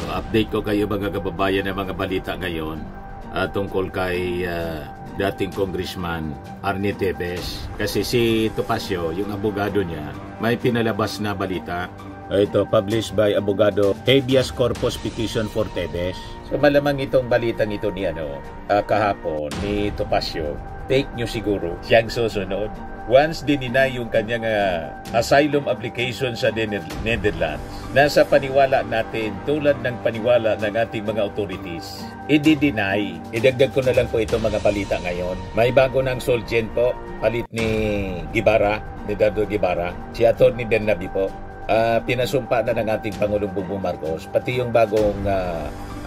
Update ko kayo mga kababayan ng mga balita ngayon tungkol kay dating Congressman Arnie Tevez. Kasi si Topacio, yung abogado niya, may pinalabas na balita. Ito, published by abogado, Habeas Corpus Petition for Tevez. So malamang itong balitang ito ni kahapon ni Topacio, fake news siguro, siyang susunod. Once dininay yung kanyang asylum application sa Netherlands, nasa paniwala natin, tulad ng paniwala ng ating mga authorities, i-deny. Idagdag ko na lang po itong mga balita ngayon. May bago ng Solgen po, palit ni Guevara, ni Dardo Guevara, si Atty. Bernabe po. Pinasumpa na ng ating Pangulong Bongbong Marcos, pati yung bagong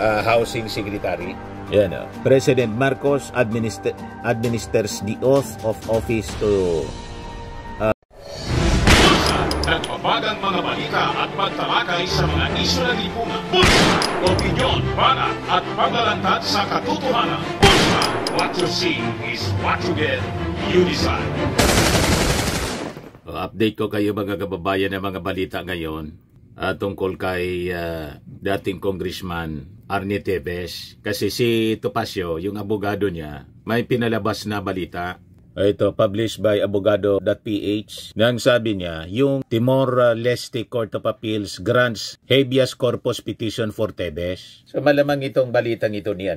housing secretary. Yan, President Marcos administers the oath of office to nagpapagang mga balita at pagtalakay sa mga isyu ng lipunan. Bulsa! Opinyon, banat at paglalantad sa katotohanan. Bulsa! What you see is what you get. You decide. Update ko kayo mga kababayan ng mga balita ngayon tungkol kay dating Congressman Arnie Tevez. Kasi si Topacio, yung abogado niya, may pinalabas na balita. Ito, published by abogado.ph, nang sabi niya, yung Timor-Leste Court of Appeals grants habeas corpus petition for Tevez. So malamang itong balitang ito ni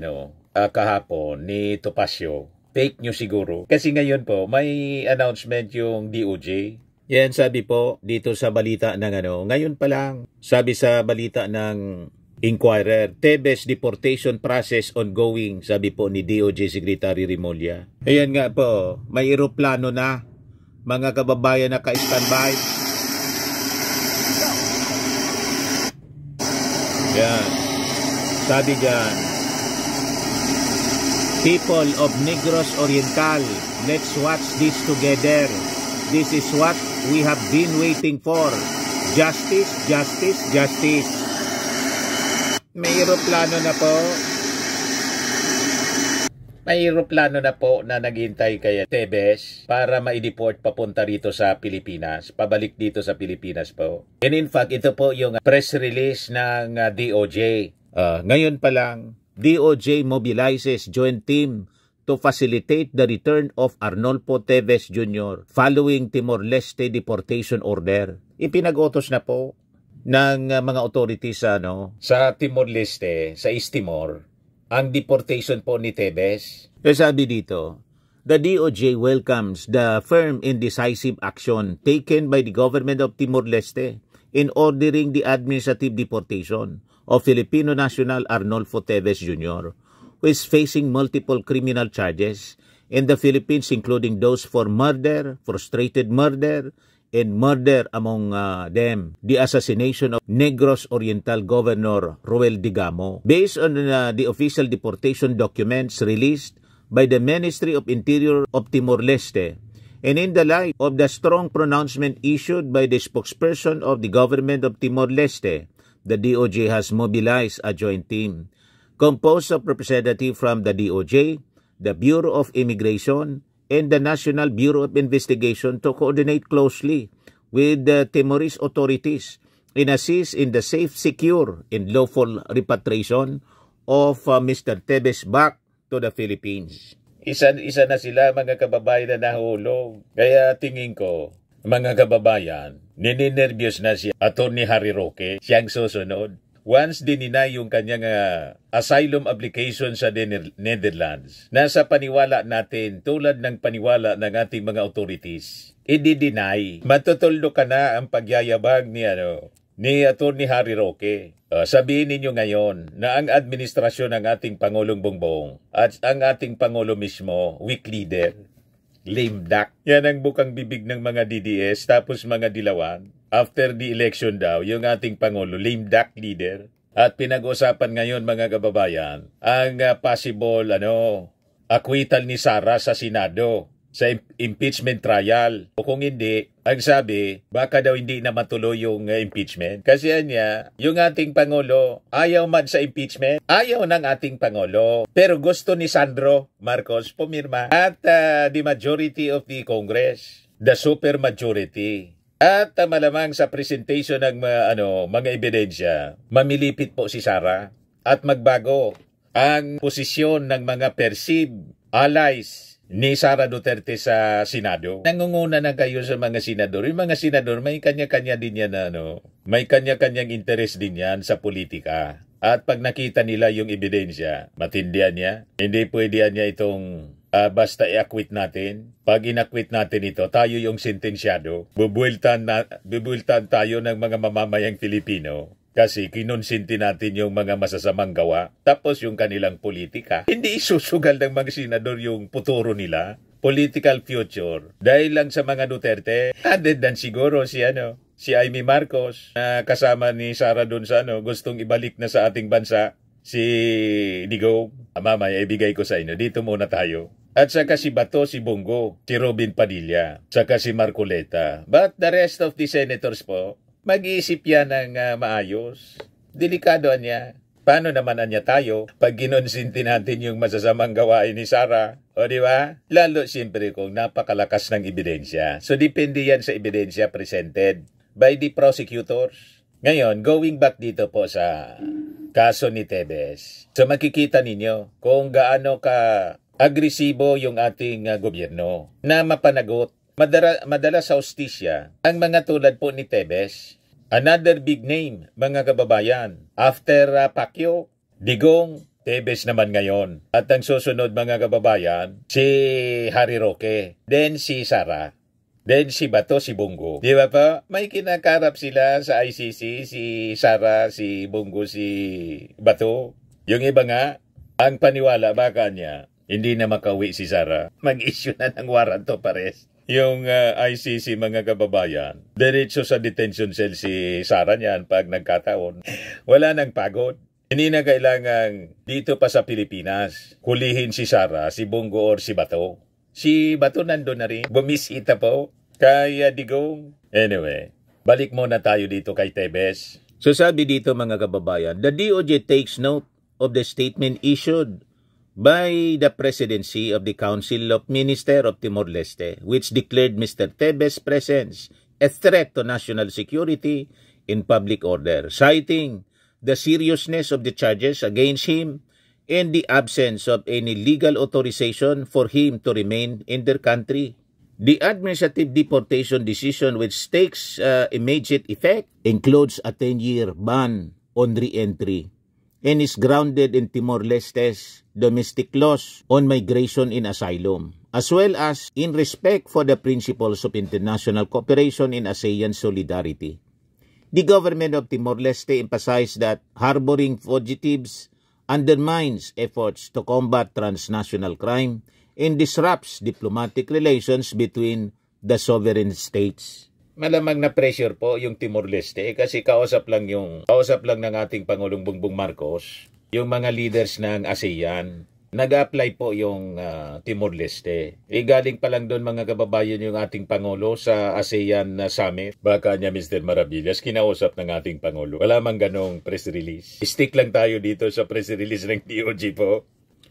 kahapon ni Topacio, fake news siguro. Kasi ngayon po, may announcement yung DOJ. Yan, sabi po dito sa balita ng ngayon pa lang, sabi sa balita ng Inquirer, Tevez deportation process ongoing, sabi po ni DOJ Secretary Remulla. Ayan nga po, may eroplano na, mga kababayan na ka-standby. Yan, sabi dyan, people of Negros Oriental, let's watch this together. This is what we have been waiting for. Justice, justice, justice. May eroplano na po. May eroplano na po na naghihintay kay Tevez para ma-deport papunta rito sa Pilipinas. Pabalik dito sa Pilipinas po. And in fact, ito po yung press release ng DOJ. Ngayon pa lang, DOJ mobilizes joint team to facilitate the return of Arnolfo Tevez Jr. following Timor-Leste deportation order. Ipinag-utos na po ng mga authorities sa Timor-Leste, sa East Timor, ang deportation po ni Tevez. Sabi dito, the DOJ welcomes the firm and decisive action taken by the government of Timor-Leste in ordering the administrative deportation of Filipino national Arnolfo Tevez Jr., who is facing multiple criminal charges in the Philippines, including those for murder, frustrated murder, and murder among them, the assassination of Negros Oriental Governor Roel Digamo. Based on the official deportation documents released by the Ministry of Interior of Timor-Leste, and in the light of the strong pronouncement issued by the spokesperson of the government of Timor-Leste, the DOJ has mobilized a joint team composed of representatives from the DOJ, the Bureau of Immigration, and the National Bureau of Investigation to coordinate closely with the Timorese authorities and assist in the safe, secure, and lawful repatriation of Mr. Tevez back to the Philippines. Isa na sila mga kababayan na nahulog. Kaya tingin ko, mga kababayan, nininervyos na si Atty. Harry Roque, siyang susunod. Once dininay yung kanyang asylum application sa Netherlands, nasa paniwala natin, tulad ng paniwala ng ating mga authorities, i-deny. Matutuldo ka na ang pagyayabag ni Atty. Harry Roque. Sabihin ninyo ngayon na ang administrasyon ng ating Pangulong Bongbong at ang ating Pangulo mismo, weak leader, lame duck. Yan ang bukang bibig ng mga DDS tapos mga dilawan. After the election daw, yung ating Pangulo, lame duck leader. At pinag-usapan ngayon mga kababayan, ang possible acquittal ni Sara sa Senado sa impeachment trial. O kung hindi, ang sabi, baka daw hindi na matuloy yung impeachment. Kasi yung ating Pangulo, ayaw man sa impeachment, ayaw ng ating Pangulo. Pero gusto ni Sandro Marcos pumirma. At the majority of the Congress, the super majority, At malamang sa presentation ng mga ebidensya, mamilipit po si Sara at magbago ang posisyon ng mga perceived allies ni Sara Duterte sa Senado. Nangunguna na kayo sa mga senador. Yung mga senador, may kanya-kanya din yan, may kanya-kanyang interest din yan sa politika. At pag nakita nila yung ebidensya, matindihan niya. Hindi pwede niya itong basta i-acquit natin. Pag in-acquit natin ito, tayo yung sentensyado. Bubuiltan tayo ng mga mamamayang Pilipino. Kasi kinonsinti natin yung mga masasamang gawa. Tapos yung kanilang politika. Hindi isusugal ng mga senador yung puturo nila. Political future. Dahil lang sa mga Duterte, added dan siguro si Amy Marcos, kasama ni Sara dun sa gustong ibalik na sa ating bansa, si Digong. Mamaya, ibigay ko sa inyo. Dito muna tayo. At saka si Bato, si Bongo, si Robin Padilla, saka si Marcoleta. But the rest of the senators po, mag-iisip yan ng maayos. Delikado niya. Paano naman niya tayo pag ginonsinti natin yung masasamang gawain ni Sara? O di ba? Lalo siyempre kung napakalakas ng ebidensya. So depende yan sa ebidensya presented by the prosecutors. Ngayon, going back dito po sa kaso ni Tebes. So makikita ninyo kung gaano ka agresibo yung ating gobyerno na mapanagot. Madalas sa hustisya, ang mga tulad po ni Tebes, another big name, mga kababayan. After Pacquiao, Digong, Tebes naman ngayon. At ang susunod mga kababayan, si Harry Roque. Then si Sara. Then si Bato, si Bongo. Di ba pa? May kinakarap sila sa ICC, si Sara, si Bongo, si Bato. Yung iba nga, ang paniwala baka niya, hindi na makauwi si Sara. Mag-issue na ng warrant to pares. Yung ICC mga kababayan, diretso sa detention cell si Sara niyan pag nagkataon. Wala nang pagod. Hindi na kailangan dito pa sa Pilipinas hulihin si Sara, si Bongo or si Bato. Si Bato nandun na rin. Bumisita po kay Digong. Anyway, balik muna tayo dito kay Tebes. So sabi dito mga kababayan, the DOJ takes note of the statement issued by the Presidency of the Council of Ministers of Timor-Leste, which declared Mr. Tebes' presence a threat to national security and public order, citing the seriousness of the charges against him and the absence of any legal authorization for him to remain in their country. The administrative deportation decision, which takes immediate effect, includes a 10-year ban on re-entry and is grounded in Timor-Leste's domestic laws on migration and asylum, as well as in respect for the principles of international cooperation and ASEAN solidarity. The government of Timor-Leste emphasized that harboring fugitives undermines efforts to combat transnational crime and disrupts diplomatic relations between the sovereign states. Malamang na pressure po yung Timor-Leste kasi kausap lang ng ating Pangulong Bongbong Marcos yung mga leaders ng ASEAN. Nag-apply po yung Timor-Leste. Galing pa lang doon mga kababayan yung ating Pangulo sa ASEAN Summit. Baka niya Mr. Maravillas, kinausap ng ating Pangulo. Wala mang ganong press release. Stick lang tayo dito sa press release ng DOJ po.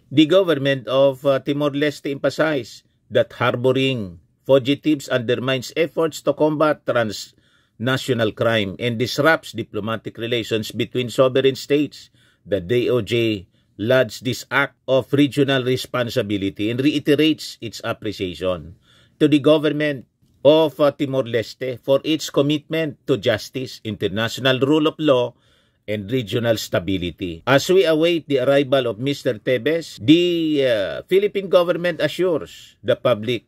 The government of Timor-Leste emphasized that harboring fugitives undermines efforts to combat transnational crime and disrupts diplomatic relations between sovereign states. The DOJ lauds this act of regional responsibility and reiterates its appreciation to the government of Timor-Leste for its commitment to justice, international rule of law, and regional stability. As we await the arrival of Mr. Tebes, the Philippine government assures the public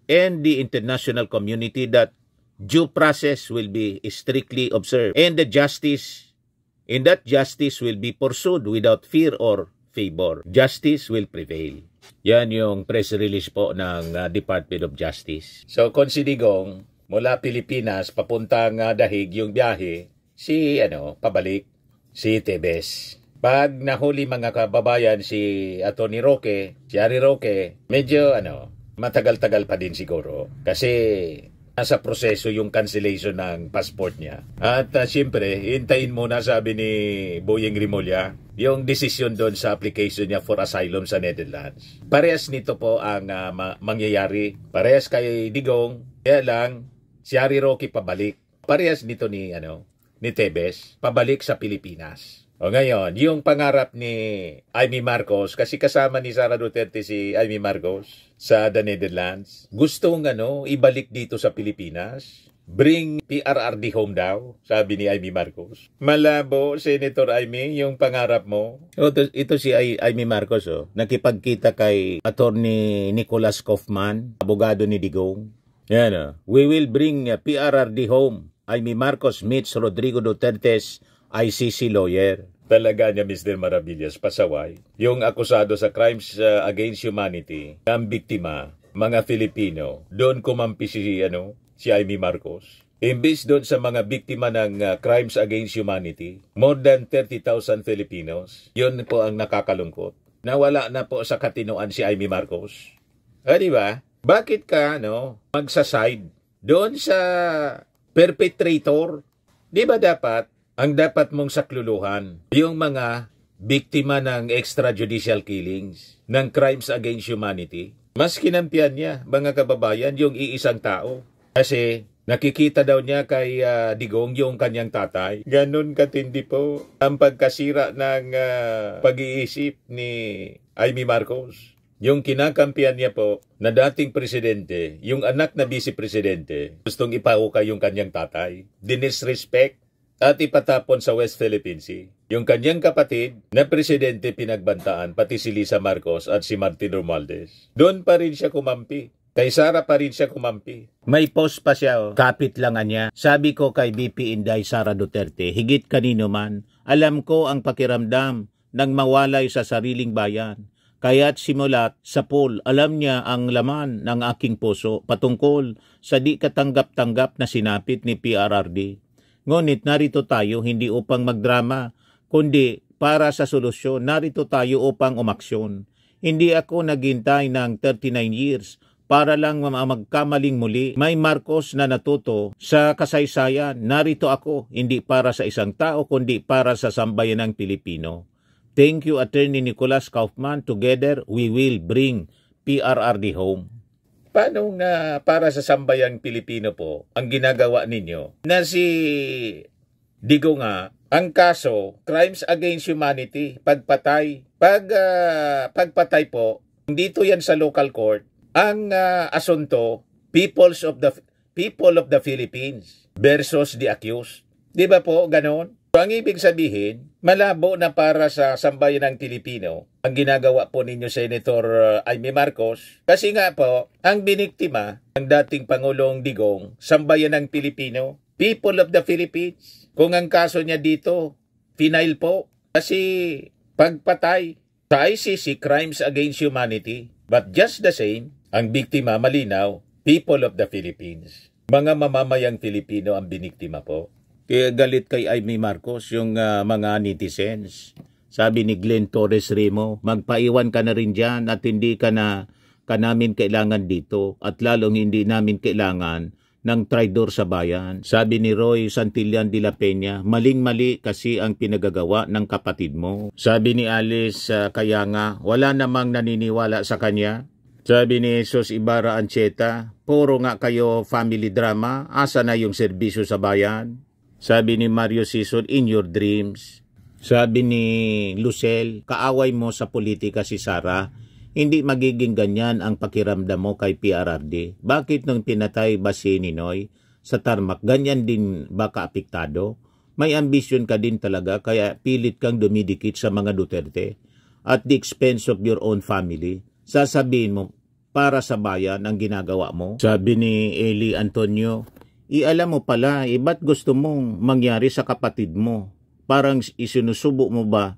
and the international community that due process will be strictly observed and that justice will be pursued without fear or favor. Justice will prevail. Yan yung press release po ng Department of Justice. So kung si Digong mula Pilipinas papuntang Dahig yung biyahe, pabalik si Tebes. Pag nahuli mga kababayan si Atty. Roque, si Harry Roque, medyo matagal-tagal pa din siguro kasi nasa proseso yung cancellation ng passport niya. At siyempre, hintayin muna sabi ni Boyeng Rimulya yung desisyon doon sa application niya for asylum sa Netherlands. Parehas nito po ang mangyayari. Parehas kay Digong, kaya lang si Harry Roque pabalik. Parehas nito ni Tebes, pabalik sa Pilipinas. O ngayon, yung pangarap ni Amy Marcos, kasi kasama ni Sara Duterte si Amy Marcos sa the Netherlands, gustong ibalik dito sa Pilipinas. Bring PRRD home daw, sabi ni Amy Marcos. Malabo, Senator Amy, yung pangarap mo. Ito si Amy Marcos, nakipagkita kay Attorney Nicholas Kaufman, abogado ni Digong. Yan, we will bring PRRD home. Amy Marcos meets Rodrigo Duterte's ICC lawyer. Talaga niya, Mr. Maravillas, pasaway. Yung akusado sa crimes against humanity, ang biktima, mga Filipino, doon kumampi si Amy Marcos. Imbis doon sa mga biktima ng crimes against humanity, more than 30,000 Filipinos. Yun po ang nakakalungkot. Nawala na po sa katinoan si Amy Marcos. Di ba? Bakit ka, magsaside doon sa perpetrator? Di ba dapat, ang dapat mong sakluluhan, yung mga biktima ng extrajudicial killings, ng crimes against humanity? Mas kinampihan niya, mga kababayan, yung iisang tao. Kasi nakikita daw niya kay Digong yung kanyang tatay. Ganun katindi po ang pagkasira ng pag-iisip ni Amy Marcos. Yung kinakampihan niya po na dating presidente, yung anak na vice-presidente, gustong ipahukay yung kanyang tatay. Dinisrespect at ipatapon sa West Philippine Sea. Yung kanyang kapatid na presidente pinagbantaan, pati si Lisa Marcos at si Martin Romualdez. Doon pa rin siya kumampi. Kay Sara pa rin siya kumampi. May post pa siya, kapit lang niya. Sabi ko kay BP Inday Sara Duterte, higit kanino man, alam ko ang pakiramdam ng mawalay sa sariling bayan. Kaya't simulat sa poll, alam niya ang laman ng aking puso patungkol sa di katanggap-tanggap na sinapit ni PRRD. Ngunit narito tayo hindi upang magdrama, kundi para sa solusyon. Narito tayo upang umaksyon. Hindi ako naghintay ng 39 years para lang magkamaling muli. May Marcos na natuto sa kasaysayan. Narito ako, hindi para sa isang tao, kundi para sa sambayanang Pilipino. Thank you, Attorney Nicholas Kaufman. Together, we will bring PRRD home. Paano nga para sa sambayang Pilipino po ang ginagawa ninyo? Na si Digong nga, ang kaso, crimes against humanity, pagpatay. Pagpatay po, dito yan sa local court, ang asunto, people of the Philippines versus the accused. Di ba po, ganon? So, ang ibig sabihin, malabo na para sa sambayan ng Pilipino ang ginagawa po ninyo, Senator Amy Marcos. Kasi nga po, ang biniktima ng dating Pangulong Digong, sambayan ng Pilipino, people of the Philippines. Kung ang kaso niya dito, final po. Kasi pagpatay sa ICC, crimes against humanity. But just the same, ang biktima malinaw, people of the Philippines. Mga mamamayang Pilipino ang biniktima po. Kaya galit kay Amy Marcos yung mga netizens. Sabi ni Glenn Torres Remo, magpaiwan ka na rin dyan at hindi ka namin kailangan dito at lalong hindi namin kailangan ng traidor sa bayan. Sabi ni Roy Santillan de la Peña, maling-mali kasi ang pinagagawa ng kapatid mo. Sabi ni Alice kaya nga, wala namang naniniwala sa kanya. Sabi ni Jesus Ibarra Ancheta, puro nga kayo family drama, asa na yung serbisyo sa bayan? Sabi ni Mario Sison, in your dreams. Sabi ni Lucel, kaaway mo sa politika si Sara, hindi magiging ganyan ang pakiramdam mo kay PRRD. Bakit nung pinatay ba si Ninoy sa tarmac, ganyan din ba kaapektado? May ambisyon ka din talaga, kaya pilit kang dumidikit sa mga Duterte at the expense of your own family. Sasabihin mo, para sa bayan ang ginagawa mo. Sabi ni Eli Antonio, alam mo pala, ba't gusto mong mangyari sa kapatid mo? Parang isinusubo mo ba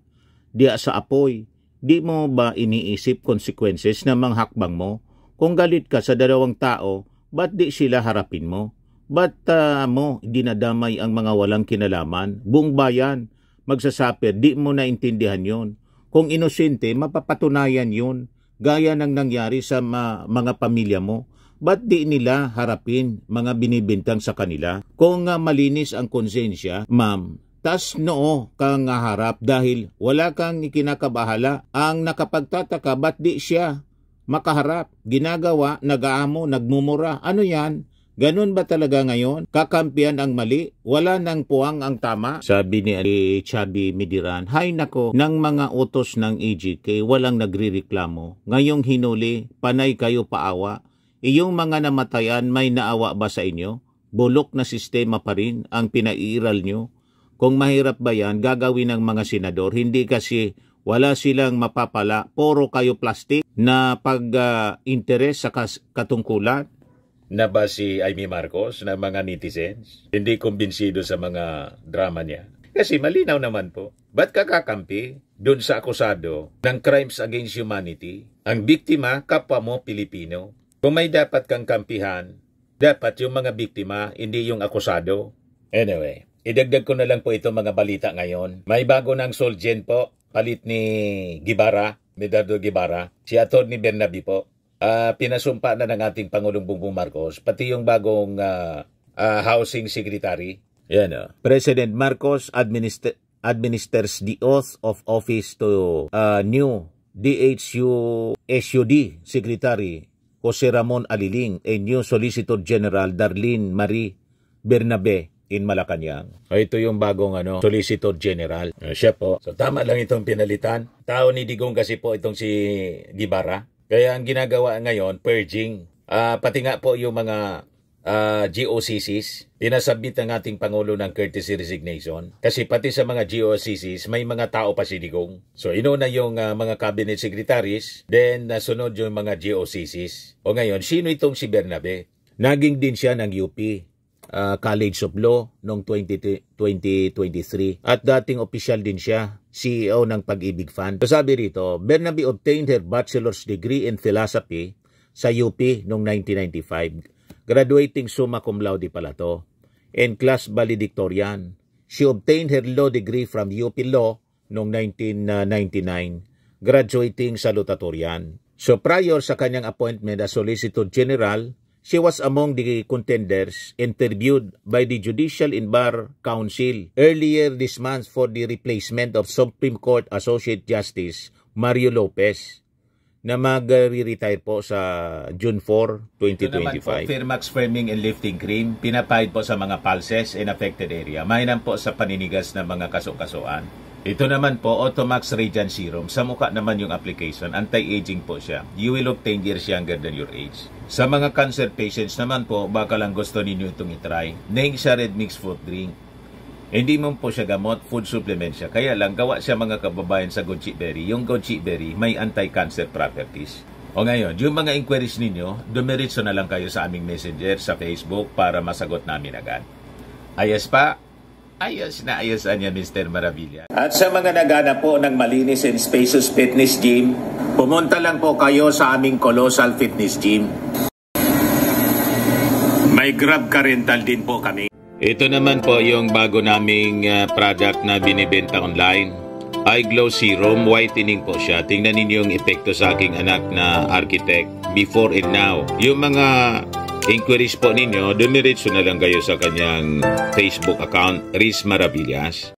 diya sa apoy? Di mo ba iniisip consequences na manghakbang mo? Kung galit ka sa dalawang tao, ba't di sila harapin mo? Ba't mo dinadamay ang mga walang kinalaman? Buong bayan, magsasapir, di mo naintindihan yon. Kung inosente, mapapatunayan yon. Gaya ng nangyari sa mga pamilya mo. Ba't di nila harapin mga binibintang sa kanila? Kung malinis ang konsensya, ma'am, tas noo kang harap dahil wala kang ikinakabahala. Ang nakapagtataka, ba't di siya makaharap? Ginagawa, nag-aamo, nagmumura. Ano yan? Ganun ba talaga ngayon? Kakampiyan ang mali? Wala nang puwang ang tama? Sabi ni Chubby Midiran, hay nako, ng mga utos ng EJK, walang nagrireklamo. Ngayong hinuli, panay kayo paawa. Iyong mga namatayan, may naawa ba sa inyo? Bulok na sistema pa rin ang pinairal nyo. Kung mahirap ba yan, gagawin ng mga senador, hindi kasi wala silang mapapala, puro kayo plastic na pag-interes sa katungkulan. Na ba si Amy Marcos na mga netizens? Hindi kumbinsido sa mga drama niya. Kasi malinaw naman po. Ba't kakakampi doon sa akusado ng crimes against humanity? Ang biktima, kapwa mo Pilipino. Kung may dapat kang kampihan, dapat yung mga biktima, hindi yung akusado. Anyway, idagdag ko na lang po itong mga balita ngayon. May bago ng Solgen po, palit ni Guevara, Medardo Guevara, si Atty. Bernabe po. Pinasumpa na ng ating Pangulong Bongbong Marcos, pati yung bagong housing secretary. Yan, President Marcos administers the oath of office to new DHU-SUD Secretary Jose Ramon Aliling and new Solicitor General Darlene Marie Bernabe in Malacanang. Ito yung bagong Solicitor General. Siya po. So tama lang itong pinalitan. Tao ni Digong kasi po itong si Guevara. Kaya ang ginagawa ngayon, purging. Pati nga po yung mga GOCCs, pinasabit ng ating Pangulo ng courtesy resignation. Kasi pati sa mga GOCCs, may mga tao pa si Digong. So inuna yung mga cabinet secretaries, then nasunod yung mga GOCCs. O ngayon, sino itong si Bernabe? Naging din siya ng UP. College of Law noong 2023 at dating opisyal din siya, CEO ng Pag-ibig Fund. So sabi rito, Bernabe obtained her bachelor's degree in philosophy sa UP noong 1995. Graduating summa cum laude pala to. And class valedictorian. She obtained her law degree from UP Law noong 1999. Graduating salutatorian. So prior sa kanyang appointment as Solicitor General, she was among the contenders interviewed by the Judicial and Bar Council earlier this month for the replacement of Supreme Court Associate Justice Mario Lopez na mag-retire po sa June 4, 2025. Ito naman po, Firmax Firming and Lifting Cream, pinapahid po sa mga pulses in affected area. Mainam po sa paninigas ng mga kaso-kasuan. Ito naman po, Automax Radiant Serum. Sa mukha naman yung application, anti-aging po siya. You will look 10 years younger than your age. Sa mga cancer patients naman po, baka lang gusto ninyo itong itry. Neng siya red mixed fruit drink. Hindi mo po siya gamot, food supplement siya. Kaya lang, gawa siya mga kababayan sa goji berry. Yung goji berry, may anti-cancer properties. O ngayon, yung mga inquiries ninyo, dumiritso na lang kayo sa aming messenger sa Facebook para masagot namin agad. Ayos pa? Ayos na ayosan niya, Mr. Maravilla. At sa mga naghanap po ng malinis and spacious fitness gym, pumunta lang po kayo sa aming Colossal Fitness Gym. May Grab car rental din po kami. Ito naman po yung bago naming product na binibenta online. Eye Glow Serum, whitening po siya. Tingnan ninyo yung epekto sa aking anak na architect before and now. Yung mga inquiries po ninyo, dumiretso na lang kayo sa kanyang Facebook account, Riz Maravillas.